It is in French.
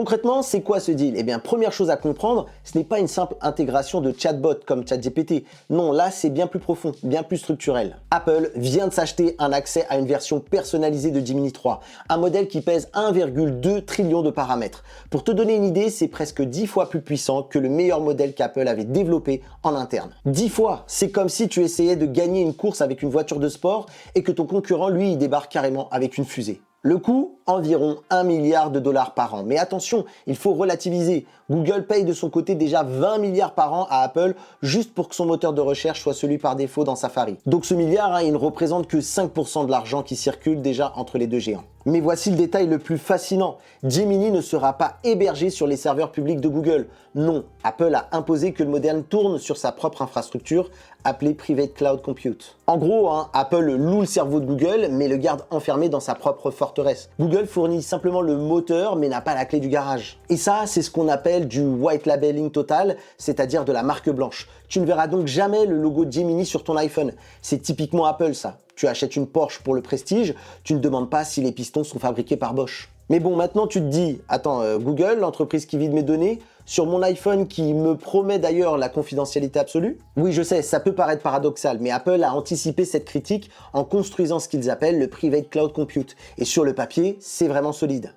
concrètement, c'est quoi ce deal? Eh bien, première chose à comprendre, ce n'est pas une simple intégration de chatbot comme ChatGPT. Non, là, c'est bien plus profond, bien plus structurel. Apple vient de s'acheter un accès à une version personnalisée de Gemini 3, un modèle qui pèse 1,2 trillion de paramètres. Pour te donner une idée, c'est presque 10 fois plus puissant que le meilleur modèle qu'Apple avait développé en interne. 10 fois, c'est comme si tu essayais de gagner une course avec une voiture de sport et que ton concurrent, lui, il débarque carrément avec une fusée. Le coût, environ 1 milliard de dollars par an. Mais attention, il faut relativiser. Google paye de son côté déjà 20 milliards par an à Apple juste pour que son moteur de recherche soit celui par défaut dans Safari. Donc ce milliard, il ne représente que 5% de l'argent qui circule déjà entre les deux géants. Mais voici le détail le plus fascinant. Gemini ne sera pas hébergé sur les serveurs publics de Google. Non, Apple a imposé que le modèle tourne sur sa propre infrastructure, appelée Private Cloud Compute. En gros, Apple loue le cerveau de Google, mais le garde enfermé dans sa propre forteresse. Google fournit simplement le moteur, mais n'a pas la clé du garage. Et ça, c'est ce qu'on appelle du white labeling total, c'est-à-dire de la marque blanche. Tu ne verras donc jamais le logo Gemini sur ton iPhone. C'est typiquement Apple, ça. Tu achètes une Porsche pour le prestige, tu ne demandes pas si les pistons sont fabriqués par Bosch. Mais bon, maintenant tu te dis, attends, Google, l'entreprise qui vide mes données, sur mon iPhone qui me promet d'ailleurs la confidentialité absolue? Oui, je sais, ça peut paraître paradoxal, mais Apple a anticipé cette critique en construisant ce qu'ils appellent le Private Cloud Compute. Et sur le papier, c'est vraiment solide.